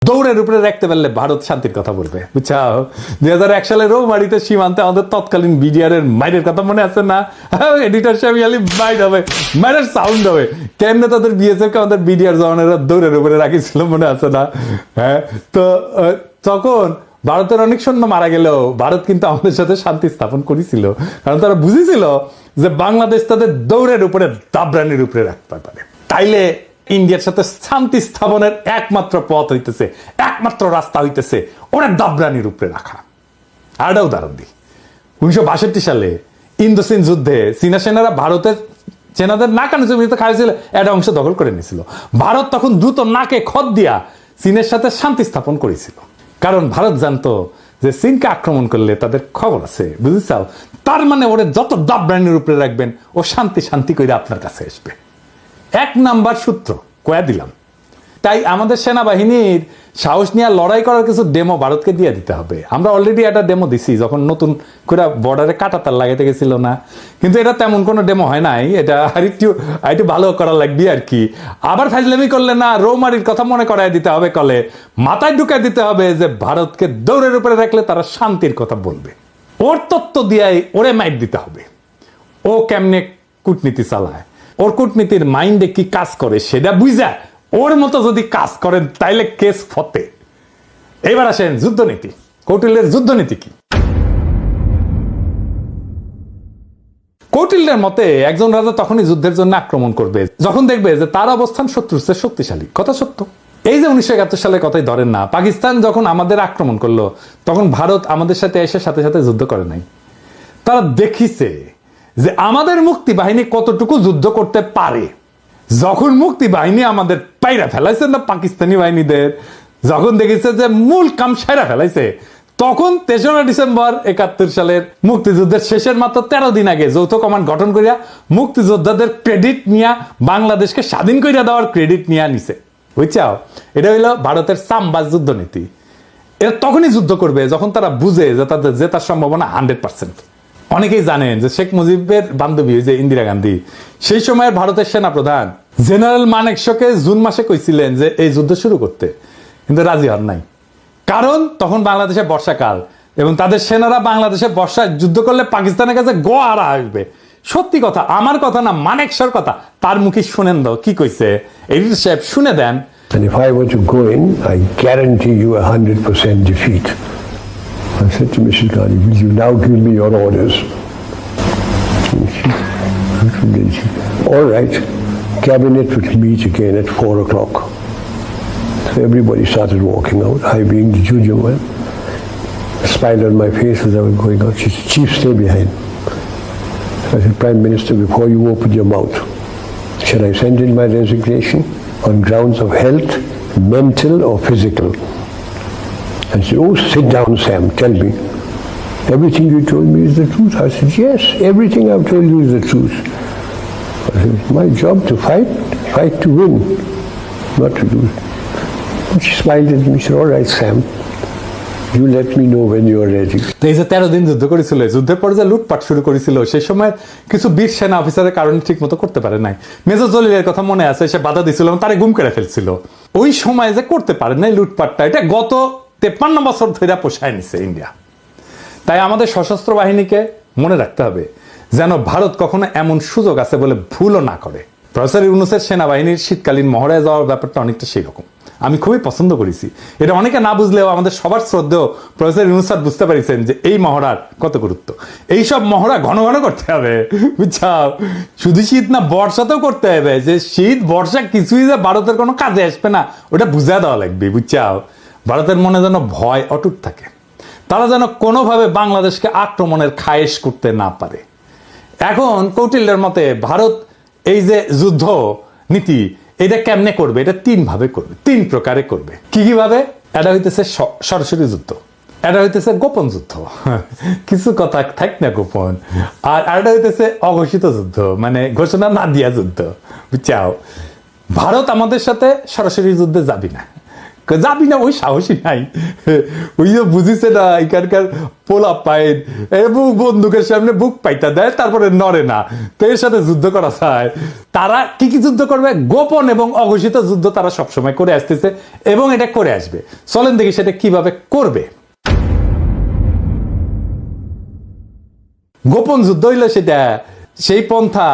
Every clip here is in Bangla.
দৌড়ের উপরে রাখতে পারলে ভারত শান্তির কথা বলবে, বুঝছাও? 2001 সালে রৌমারীতে সীমান্তে আমাদের তৎকালীন বিডিআর এর মাইরের কথা মনে আছে না? এডিটর সাহেব খালি মাইর হবে, মাইরের সাউন্ড হবে, কেমনে তাদের বিএসএফ কে আমাদের বিডিআর জওয়ানেরা দৌড়ের উপরে রাখিছিল মনে আছে না? হ্যাঁ, তো তখন ভারতের অনেক সৈন্য মারা গেলেও ভারত কিন্তু আমাদের সাথে শান্তি স্থাপন করেছিল, কারণ তারা বুঝেছিল যে বাংলাদেশ তাদের দৌড়ের উপরে দাবরানির উপরে রাখতে পারে। তাইলে ইন্ডিয়ার সাথে শান্তি স্থাপনের একমাত্র পথ হইতেছে, একমাত্র রাস্তা হইতেছে ওরা দাবরানির উপরে রাখা। আরেকটা উদাহরণ দিই, 1962 সালে ইন্দোচীন যুদ্ধে চীনা সেনারা ভারতের সেনাদের নাকানো জমিতে খাইছিল, একটা অংশ দখল করে নিয়েছিল। ভারত তখন দ্রুত নাকে খত দিয়া চীনের সাথে শান্তি স্থাপন করেছিল, কারণ ভারত জানতো যে চীনকে আক্রমণ করলে তাদের খবর আছে, বুঝেছাও? তার মানে ওরা যত দাবরানির উপরে রাখবেন ও শান্তি শান্তি করে আপনার কাছে আসবে। 1 নাম্বার সূত্র কয়া দিলাম। তাই আমাদের সেনাবাহিনীর সাহস নিয়ে লড়াই করার কিছু ডেমো ভারতকে দিয়ে দিতে হবে। আমরা অলরেডি একটা ডেমো দিছি যখন নতুন করে বর্ডারে কাঁটাতার লাগাইতে গেছিল না, কিন্তু এটা তেমন কোনো ডেমো হয় নাই, এটা আরেকটু ভালো করা লাগবে আর কি। আবার ফাজলামি করলে না, রৌমারির কথা মনে করাই দিতে হবে, কলে মাথায় ঢুকাই দিতে হবে যে ভারতকে দৌড়ের উপরে রাখলে তারা শান্তির কথা বলবে। ওর তত্ত্ব দিয়াই ওরে মাইট দিতে হবে। ও কেমনে কূটনীতি চালায়, ওর কূটনীতির মাইন্ডে কি কাজ করে সেটা বুঝা ওর মতো যদি কাজ করেন তাইলে কেস ফতে। এবার আসেন যুদ্ধনীতি। কৌটিল্যের যুদ্ধনীতি কি? কৌটিল্যের মতে একজন রাজা তখনই যুদ্ধের জন্য আক্রমণ করবে যখন দেখবে যে তার অবস্থান শত্রুর চেয়ে শক্তিশালী। কথা সত্য। এই যে 1971 সালের কথাই ধরেন না, পাকিস্তান যখন আমাদের আক্রমণ করলো তখন ভারত আমাদের সাথে এসে সাথে সাথে যুদ্ধ করে নাই। তারা দেখিছে যে আমাদের মুক্তি বাহিনী কতটুকু যুদ্ধ করতে পারে। যখন মুক্তি বাহিনী আমাদের পাইরা ফেলাইছে না পাকিস্তানি বাহিনীদের, যখন দেখেছে যে মূল কাম সাইরা ফেলাইছে, তখন 3রা ডিসেম্বর 71 সালের মুক্তিযুদ্ধের শেষের মাত্র 13 দিন আগে যৌথ কমান্ড গঠন করিয়া মুক্তিযোদ্ধাদের ক্রেডিট নিয়ে বাংলাদেশকে স্বাধীন করিয়া দেওয়ার ক্রেডিট নিয়ে নিছে, বুঝছাও? এটা হইল ভারতের সামবাজ যুদ্ধনীতি। এরা তখনই যুদ্ধ করবে যখন তারা বুঝে যে তাদের জেতার সম্ভাবনা 100%। অনেকেই জানেন যে শেখ মুজিবের বান্ধবী যে ইন্দিরা গান্ধী, সেই সময়ের ভারতের সেনাপ্রধান জেনারেল মানেকশকে জুন মাসে কইছিলেন যে এই যুদ্ধ শুরু করতে, কিন্তু রাজি হন নাই। কারণ তখন বাংলাদেশে বর্ষাকাল এবং তাদের সেনারা বাংলাদেশে বর্ষায় যুদ্ধ করলে পাকিস্তানের কাছে গোয়ারা আসবে। সত্যি কথা, আমার কথা না, মানেকশর কথা। তার মুখে শুনেন দাও কি কইছে, এডিটর সাহেব শুনে দেন। And if I were to go in, I guarantee you 100% defeat. I said to Mrs. Gandhi, will you now give me your orders? All right. Cabinet would meet again at 4 o'clock. So everybody started walking out, I being the junior one. A smile on my face as I was going out. She said, Chief, stay behind. So I said, Prime Minister, before you open your mouth, should I send in my resignation on grounds of health, mental or physical? And she said, oh, sit down, Sam, tell me. Everything you told me is the truth. I said, yes, everything I've told you is the truth. I said, it's my job to fight to win, not to lose. And she smiled at me, she said, all right, Sam, you let me know when you are ready. এই যে 13 দিন যুদ্ধ করেছিল, যুদ্ধের পর যে লুটপাট শুরু করেছিল, সেই সময় কিছু বীর সেনা অফিসারের কারণে ঠিক মতো করতে পারে নাই। মেজর জলিলের কথা মনে আছে, সে বাধা দিছিল, তারে গুম করে ফেলছিল। ওই সময় যে করতে পারে নাই লুটপাটটা, এটা গত 53 বছর ধরে পোষায় নিছে ইন্ডিয়া। তাই আমাদের সশস্ত্র বাহিনীকে মনে রাখতে হবে যেন ভারত কখনো এমন সুযোগ আছে বলে ভুলও না করে। প্রফেসর ইউনূসের সেনাবাহিনীর শীতকালীন মহড়ায় যাওয়ার ব্যাপারটা অনেকটা সেই রকম। আমি খুবই পছন্দ করেছি এটা। অনেকে না বুঝলেও আমাদের সবার শ্রদ্ধেয় প্রফেসর ইউনূস স্যার বুঝতে পারছেন যে এই মহড়ার কত গুরুত্ব। এইসব মহড়া ঘন ঘন করতে হবে, বুঝছাও? শুধু শীত না, বর্ষাতেও করতে হবে। যে শীত বর্ষা কিছুই যে ভারতের কোনো কাজে আসবে না, ওটা বুঝা দেওয়া লাগবে, বুঝছাও? ভারতের মনে যেন ভয় অটুট থাকে, তারা যেন কোনোভাবে বাংলাদেশকে আক্রমণের খায়েশ করতে না পারে। এখন কৌটিল্যের মতে ভারত এই যে যুদ্ধ নীতি, এটা কেমনে করবে? এটা 3 ভাবে করবে, 3 প্রকারে করবে। কি ভাবে? এটা হইতেছে সরাসরি যুদ্ধ, এটা হইতেছে গোপন যুদ্ধ, কিছু কথা থাক না গোপন, আর এটা হইতেছে অঘোষিত যুদ্ধ, মানে ঘোষণা না দিয়া যুদ্ধ, বুঝছাও? ভারত আমাদের সাথে সরাসরি যুদ্ধে যাবি না, যাবি না, ওই সাহসী নাই। ওই যে বুঝিছে না এখানকার পোলা পায়েন এবং বন্দুকের সামনে বুক পাইতা দেয়, তারপরে নড়ে না। তো এর সাথে যুদ্ধ করা চায়। তারা কি কি যুদ্ধ করবে? গোপন এবং অঘোষিত যুদ্ধ তারা সবসময় করে আসতেছে এবং এটা করে আসবে। চলেন দেখি সেটা কিভাবে করবে। গোপন যুদ্ধ হইলো সেটা সেই পন্থা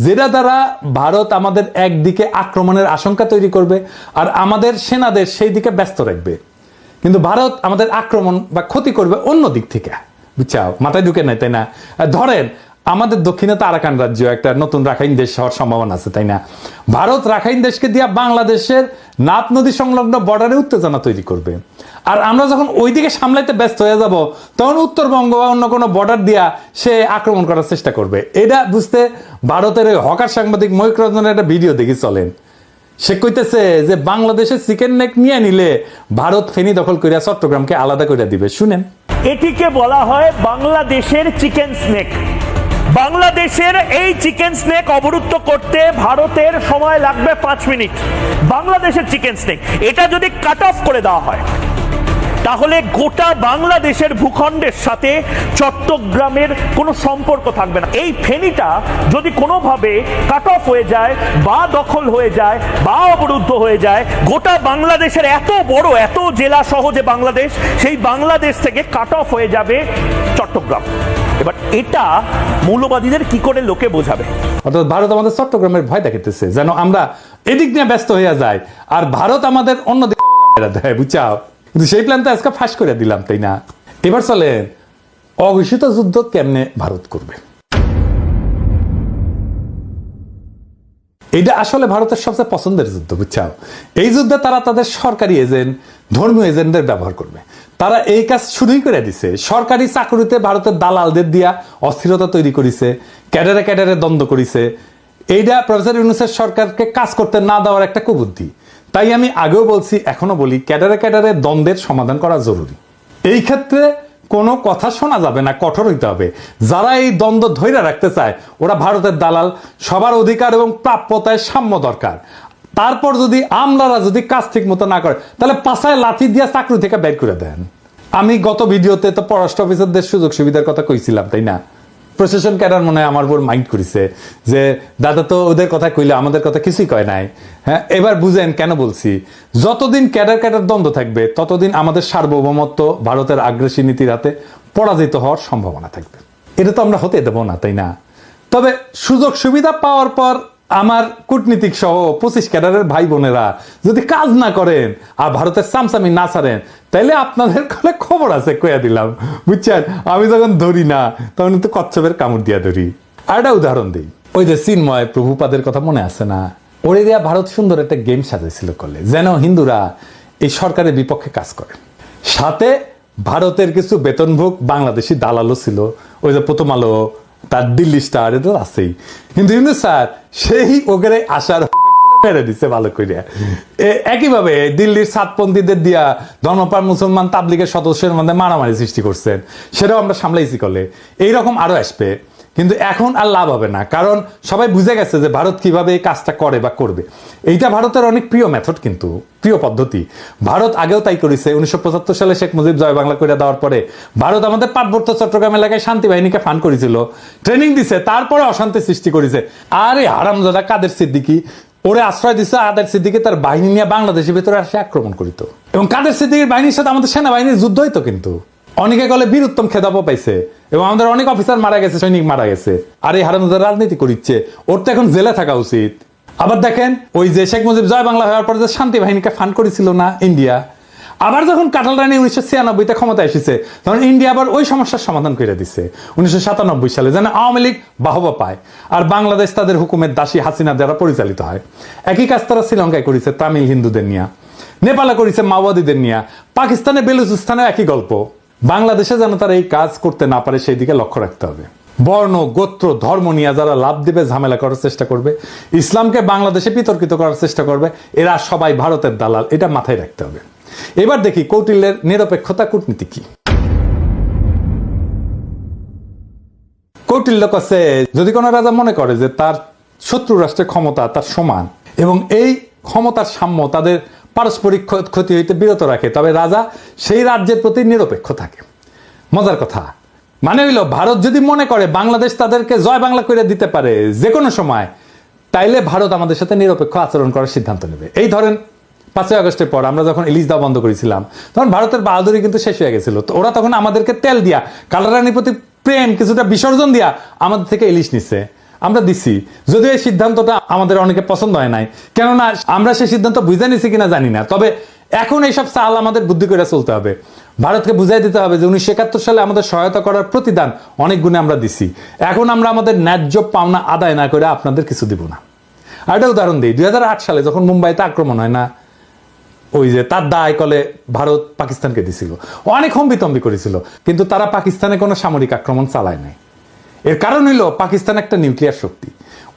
যেটা দ্বারা ভারত আমাদের একদিকে আক্রমণের আশঙ্কা তৈরি করবে আর আমাদের সেনাদের সেই দিকে ব্যস্ত রাখবে, কিন্তু ভারত আমাদের আক্রমণ বা ক্ষতি করবে অন্য দিক থেকে। বুঝছাও? মাথায় ঢুকে নাই, তাই না? ধরেন আমাদের দক্ষিণে তো আরাকান রাজ্য একটা নতুন রাখাইন দেশ হওয়ার সম্ভাবনা আছে, তাই না? ভারত রাখাইন দেশকে দিয়া বাংলাদেশের নাপ নদী সংলগ্ন বর্ডারে উত্তেজনা তৈরি করবে, আর আমরা যখন ওইদিকে সামলাইতে ব্যস্ত হয়ে যাব তখন উত্তরবঙ্গ বা অন্য কোনো বর্ডার দিয়া সে আক্রমণ করার চেষ্টা করবে। এটা বুঝতে ভারতের ওই হকার সাংবাদিক ময়ূক রঞ্জনের একটা ভিডিও দেখি, চলেন। সে কইতেছে যে বাংলাদেশের চিকেন নেক নিয়ে নিলে ভারত ফেনী দখল করিয়া চট্টগ্রামকে আলাদা করে দিবে। শুনেন। এটিকে বলা হয় বাংলাদেশের চিকেন স্নেক। বাংলাদেশের এই চিকেন স্নেক অবরুদ্ধ করতে ভারতের সময় লাগবে 5 মিনিট। বাংলাদেশের চিকেন স্নেক এটা যদি কাট অফ করে দেওয়া হয় তাহলে গোটা বাংলাদেশের ভূখণ্ডের সাথে চট্টগ্রামের কোনো সম্পর্ক থাকবে না। এই ফেনীটা যদি কোনোভাবে কাট অফ হয়ে যায় বা দখল হয়ে যায় বা অবরুদ্ধ হয়ে যায়, গোটা বাংলাদেশের এত বড় এত জেলা সহ যে বাংলাদেশ, সেই বাংলাদেশ থেকে কাট অফ হয়ে যাবে চট্টগ্রাম। এবার এটা মৌলবাদীদের কি করে লোকে বোঝাবে? অর্থাৎ ভারত আমাদের চট্টগ্রামের ভয় দেখাইতেছে যেন আমরা এদিক নিয়ে ব্যস্ত হয়ে যাই আর ভারত আমাদের অন্যদিকে দেয়। বুঝছাও? কিন্তু সেই প্ল্যান তো আজকে ফাঁস করে দিলাম, তাই না? এবার চলেন অঘোষিত যুদ্ধ কেমনে ভারত করবে। এটা আসলে ভারতের সবচেয়ে পছন্দের যুদ্ধ। বুঝছাও? এই যুদ্ধে তারা তাদের সরকারি এজেন্ট, ধর্মীয় এজেন্টদের ব্যবহার করবে। তারা এই কাজ শুরুই করে দিছে। সরকারি চাকরিতে ভারতের দালালদের দিয়া অস্থিরতা তৈরি করেছে, ক্যাডারে ক্যাডারে দ্বন্দ্ব করেছে। এইটা প্রফেসর ইউনূসের সরকারকে কাজ করতে না দেওয়ার একটা কুবুদ্ধি। তাই আমি আগেও বলছি, এখনো বলি, ক্যাডারে ক্যাডারে দ্বন্দ্বের সমাধান করা জরুরি। এই ক্ষেত্রে কোনো কথা শোনা যাবে না, কঠোর হইতে হবে। যারা এই দ্বন্দ্ব ধৈর্য রাখতে চায় ওরা ভারতের দালাল। সবার অধিকার এবং প্রাপ্যতায় সাম্য দরকার। তারপর যদি আমলারা যদি কাজ ঠিক মতো না করে তাহলে পাছায় লাথি দিয়ে চাকরি থেকে বের করে দেন। আমি গত ভিডিওতে তো পররাষ্ট্র অফিসারদের সুযোগ সুবিধার কথা কইছিলাম, তাই না? প্রশাসন ক্যাডার মনে হয় আমার উপর মাইন্ড করেছে যে দাদা তো ওদের কথা কইলে আমাদের কথা কিছুই কয় নাই। হ্যাঁ, এবার বুঝেন কেন বলছি। যতদিন ক্যাডার ক্যাডার দ্বন্দ্ব থাকবে ততদিন আমাদের সার্বভৌমত্ব ভারতের আগ্রাসী নীতির হাতে পরাজিত হওয়ার সম্ভাবনা থাকবে। এটা তো আমরা হতে দেব না, তাই না? তবে সুযোগ সুবিধা পাওয়ার পর আমার কূটনীতিক সহ 25 ক্যাডারের ভাই বোনেরা যদি কাজ না করেন আর ভারতের সামসামি না ছাড়েন তাইলে আপনাদের কলে খবর আছে, কইয়া দিলাম। বুঝছেন? আমি যখন ধরি না তখন কিন্তু কচ্ছপের কামড় দিয়া ধরি। আর একটা উদাহরণ দিই, ওই যে চিন্ময় প্রভুপাদের কথা মনে আছে না? ওরে দিয়া ভারত সুন্দর একটা গেম সাজাইছিল করলে যেন হিন্দুরা এই সরকারের বিপক্ষে কাজ করে। সাথে ভারতের কিছু বেতনভোগ বাংলাদেশি দালালও ছিল। ওই যে প্রথম আলো, তার দিল্লি স্টার, এটা আছেই। কিন্তু স্যার সেই ওগেরে আসার মেরে দিচ্ছে ভালো করে। একইভাবে দিল্লির সাতপন্থীদের দিয়া ধর্মপ্রাণ মুসলমান তাবলিগের সদস্যের মধ্যে মারামারি সৃষ্টি করছেন, সেটাও আমরা সামলাইছি করলে। এইরকম আরো আসবে, কিন্তু এখন আর লাভ হবে না, কারণ সবাই বুঝে গেছে যে ভারত কিভাবে এই কাজটা করে বা করবে। এইটা ভারতের অনেক প্রিয় মেথড, কিন্তু প্রিয় পদ্ধতি। ভারত আগেও তাই করেছে। 1975 সালে শেখ মুজিব জয় বাংলা করে দেওয়ার পরে ভারত আমাদের পার্বত্য চট্টগ্রাম এলাকায় শান্তি বাহিনীকে ফান্ড করেছিল, ট্রেনিং দিছে, তারপরে অশান্তি সৃষ্টি করেছে। আরে হারামজাদা কাদের সিদ্দিকী ওরে আশ্রয় দিচ্ছে। আদের সিদ্দিকী তার বাহিনী নিয়ে বাংলাদেশের ভিতরে আসে আক্রমণ করিত, এবং কাদের সিদ্দিকীর বাহিনীর সাথে আমাদের সেনাবাহিনীর যুদ্ধ হইতো। কিন্তু অনেকে গলে বীরুত্তম খেতাবও পাইছে, এবং আমাদের অনেক অফিসার মারা গেছে, সৈনিক মারা গেছে। আর এই হারামজাদা রাজনীতি করিচ্ছে, ওর তো এখন জেলে থাকা উচিত। আবার দেখেন, ওই যে শেখ মুজিব জয় বাংলা হওয়ার পর যে শান্তি বাহিনীকে ফান্ড করেছিল না ইন্ডিয়া, আবার যখন কাটাল রানী 1996-তে ক্ষমতা এসেছে তখন ইন্ডিয়া আবার ওই সমস্যার সমাধান করে দিচ্ছে 1997 সালে, যেন আওয়ামী লীগ বাহবা পায় আর বাংলাদেশ তাদের হুকুমের দাসী হাসিনা দ্বারা পরিচালিত হয়। একই কাজ তারা শ্রীলঙ্কায় করেছে তামিল হিন্দুদের নিয়ে, নেপালে করেছে মাওবাদীদের নিয়ে, পাকিস্তানে বেলুচিস্তানে একই গল্প। বাংলাদেশে যেন তারা এই কাজ করতে না পারে সেই দিকে লক্ষ্য রাখতে হবে। বর্ণ, গোত্র, ধর্ম নিয়ে যারা লাভ দিবে, ঝামেলা করার চেষ্টা করবে, ইসলামকে বাংলাদেশে বিতর্কিত করার চেষ্টা করবে, এরা সবাই ভারতের দালাল। এটা মাথায় রাখতে হবে। এবার দেখি কৌটিল্যের নিরপেক্ষতা কূটনীতি কি। কৌটিল্য কাছে যদি কোনো রাজা মনে করে যে তার শত্রু রাষ্ট্রের ক্ষমতা তার সমান এবং এই ক্ষমতার সাম্য তাদের পারস্পরিক ক্ষতি হইতে বিরত রাখে, তবে রাজা সেই রাজ্যের প্রতি নিরপেক্ষ থাকে। মজার কথা মানে হইল, ভারত যদি মনে করে বাংলাদেশ তাদেরকে জয় বাংলা করে দিতে পারে যে কোনো সময়, তাইলে ভারত আমাদের সাথে নিরপেক্ষ আচরণ করার সিদ্ধান্ত নেবে। এই ধরেন 5ই আগস্টের পর আমরা যখন ইলিশ দেওয়া বন্ধ করেছিলাম, তখন ভারতের বাহাদুরি কিন্তু শেষ হয়ে গেছিল। তো ওরা তখন আমাদেরকে তেল দিয়া, কালারানির প্রতি প্রেম কিছুটা বিসর্জন দিয়া আমাদের থেকে ইলিশ নিচ্ছে, আমরা দিচ্ছি। যদিও এই সিদ্ধান্তটা আমাদের অনেকে পছন্দ হয় নাই, কেননা আমরা সেই সিদ্ধান্ত বুঝে নিছি কিনা জানি না। তবে এখন এইসব চাল আমাদের বুদ্ধি করে চলতে হবে। ভারতকে বুঝাই দিতে হবে যে 1971 সালে আমাদের সহায়তা করার প্রতিদান অনেক গুণে আমরা দিছি। এখন আমরা আমাদের ন্যায্য পাওনা আদায় না করে আপনাদের কিছু দিব না। আর একটা উদাহরণ দিই, 2008 সালে যখন মুম্বাইতে আক্রমণ হয় না, ওই যে তার দায় কলে ভারত পাকিস্তানকে দিছিল, অনেক হম্বিতম্বি করেছিল, কিন্তু তারা পাকিস্তানে কোনো সামরিক আক্রমণ চালায় নাই। এর কারণ হইল পাকিস্তান একটা নিউক্লিয়ার শক্তি,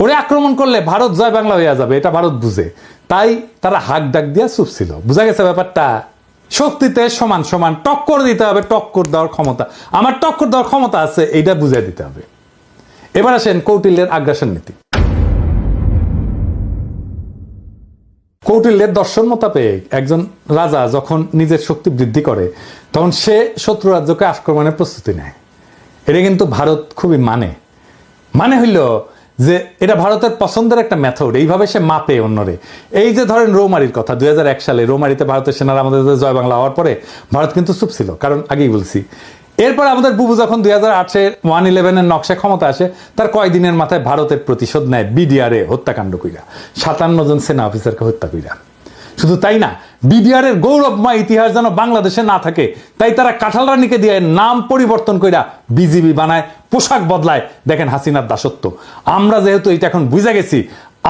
ওরে আক্রমণ করলে ভারত জয় বাংলা হয়ে যাবে, এটা ভারত বুঝে, তাই তারা হাক ডাক দিয়া চুপ ছিল। বুঝা গেছে ব্যাপারটা? শক্তিতে সমান সমান টক্কর দিতে হবে, টক্কর দেওয়ার ক্ষমতা আমার, টক্কর দেওয়ার ক্ষমতা আছে, এইটা বুঝাই দিতে হবে। এবার আসেন কৌটিল্যের আগ্রাসন নীতি। কৌটিল্যের দর্শন মোতাবেক একজন রাজা যখন নিজের শক্তি বৃদ্ধি করে, তখন সে শত্রু রাজ্যকে আক্রমণের প্রস্তুতি নেয়। এটা কিন্তু ভারত খুবই মানে হইল যে এটা ভারতের পছন্দের একটা মেথড, এইভাবে সে মাপে অন্যরে। এই যে ধরেন রৌমারির কথা, 2001 সালে রৌমারিতে ভারতের সেনারা আমাদের জয় বাংলা হওয়ার পরে ভারত কিন্তু চুপ ছিল, কারণ আগেই বলছি। এরপর আমাদের বুবু যখন 2008-এ 111-এর নকশা ক্ষমতা আসে, তার কয়েকদিনের মাথায় ভারতের প্রতিশোধ নেয় বিডিআরে হত্যাকাণ্ড কইরা, 57 জন সেনা অফিসারকে হত্যা কইরা। শুধু তাই না, বিডিআরের গৌরবময় ইতিহাস যেন বাংলাদেশে না থাকে, তাই তারা কাঁঠাল রানীকে দিয়ে নাম পরিবর্তন কইরা বিজিবি বানায়, পোশাক বদলায়। দেখেন হাসিনার দাসত্ব। আমরা যেহেতু এটা এখন বুঝে গেছি,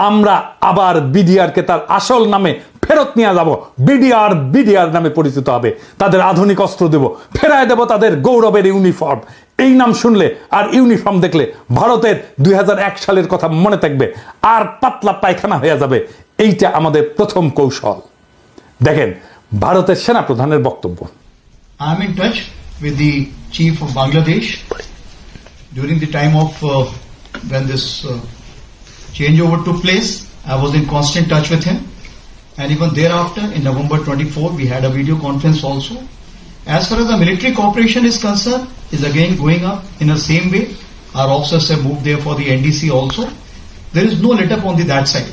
আমরা আবার বিডিআরকে তার আসল নামে ফেরত নিয়ে যাব। বিডিআর নামে পরিচিত হবে, তাদের আধুনিক অস্ত্র দেব, ফেরায় দেব তাদের গৌরবের ইউনিফর্ম। এই নাম শুনলে আর ইউনিফর্ম দেখলে ভারতের 2001 সালের কথা মনে থাকবে, আর পাতলা পায়খানা হয়ে যাবে। এইটা আমাদের প্রথম কৌশল। দেখেন ভারতের সেনা প্রধানের বক্তব্য। I am in touch with the chief of Bangladesh during the time of when this changeover took place. I was in constant touch with him, and even thereafter in November 24 we had a video conference also. As far as the military cooperation is concerned, is again going up in the same way. Our officers have moved there for the NDC also. There is no let up on that side.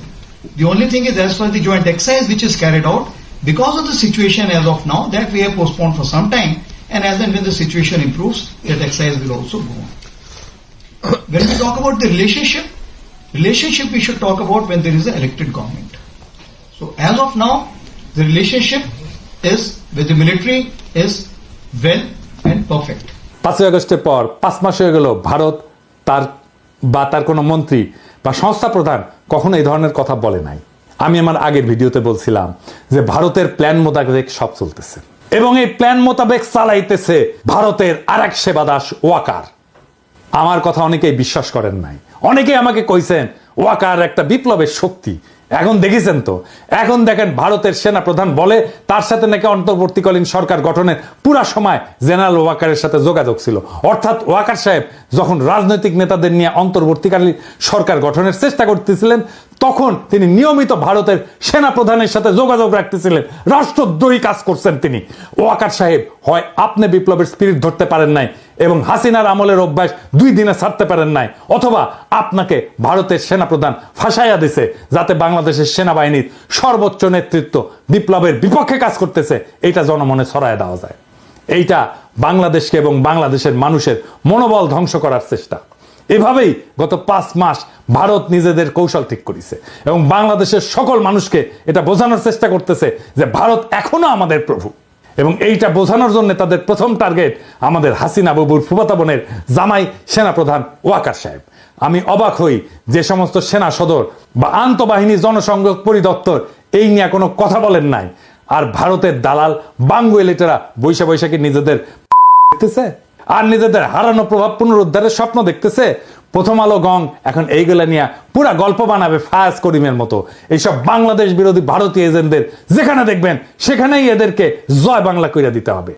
The only thing is, as far as the joint exercise which is carried out, because of the situation as of now, that we have postponed for some time, and as and when the situation improves, that exercise will also go on. When we talk about the relationship we should talk about when there is an elected government. So as of now, the relationship is with the military is well and perfect. 5ই আগস্টের পর 5 মাস হয়ে গেল, ভারত তার কোনো মন্ত্রী বা সংস্থা প্রধান কখনো এই ধরনের কথা বলে নাই। আমি আমার আগের ভিডিওতে বলছিলাম যে ভারতের প্ল্যান মোতাবেক সব চলতেছে, এবং এই প্ল্যান মোতাবেক চালাইতেছে ভারতের আরেক সেবাদাস ওয়াকার। আমার কথা অনেকেই বিশ্বাস করেন নাই, অনেকেই আমাকে কইছেন ওয়াকার একটা বিপ্লবের শক্তি। এখন দেখেছেন তো, এখন দেখেন ভারতের সেনা প্রধান বলে তার সাথে নাকি অন্তর্বর্তীকালীন সরকার গঠনের পুরা সময় জেনারেল ওয়াকারের সাথে যোগাযোগ ছিল। অর্থাৎ ওয়াকার সাহেব যখন রাজনৈতিক নেতাদের নিয়ে অন্তর্বর্তীকালীন সরকার গঠনের চেষ্টা করতেছিলেন, তখন তিনি নিয়মিত ভারতের সেনা প্রধানের সাথে যোগাযোগ রাখতেছিলেন, রাষ্ট্রদ্রোহী কাজ করছেন তিনি। ওয়াকার সাহেব হয় আপনি বিপ্লবের স্পিরিট ধরতে পারেন নাই এবং হাসিনার আমলের অভ্যাস 2 দিনে ছাড়তে পারেন নাই, অথবা আপনাকে ভারতের সেনাপ্রধান ফাঁসাইয়া দিছে যাতে বাংলাদেশের সেনাবাহিনীর সর্বোচ্চ নেতৃত্ব বিপ্লবের বিপক্ষে কাজ করতেছে, এইটা জনমনে ছড়ায় দেওয়া যায়। এইটা বাংলাদেশকে এবং বাংলাদেশের মানুষের মনোবল ধ্বংস করার চেষ্টা। এভাবেই গত 5 মাস ভারত নিজেদের কৌশল ঠিক করেছে এবং বাংলাদেশের সকল মানুষকে এটা বোঝানোর চেষ্টা করতেছে যে ভারত এখনো আমাদের প্রভু। এবং এইটা বোঝানোর জন্য তাদের প্রথম টার্গেট আমাদের হাসিনা বাবুর ফুফাতো বোনের জামাই সেনাপ্রধান ওয়াকার সাহেব। আমি অবাক হই যে সমস্ত সেনা সদর বা আন্তঃবাহিনী জনসংযোগ পরিদপ্তর এই নিয়ে কোনো কথা বলেন নাই, আর ভারতের দালাল বাঙ্গু এলিটেরা বৈশাখী নিজেদের দেখতেছে আর নিজেদের হারানো প্রভাব পুনরুদ্ধারের স্বপ্ন দেখতেছে। প্রথম আলো গং এখন এইগুলা নিয়ে পুরা গল্প বানাবে ফায়াজ করিমের মতো। এইসব বাংলাদেশ বিরোধী ভারতীয় এজেন্টদের যেখানে দেখবেন সেখানেই এদেরকে জয় বাংলা কইরা দিতে হবে।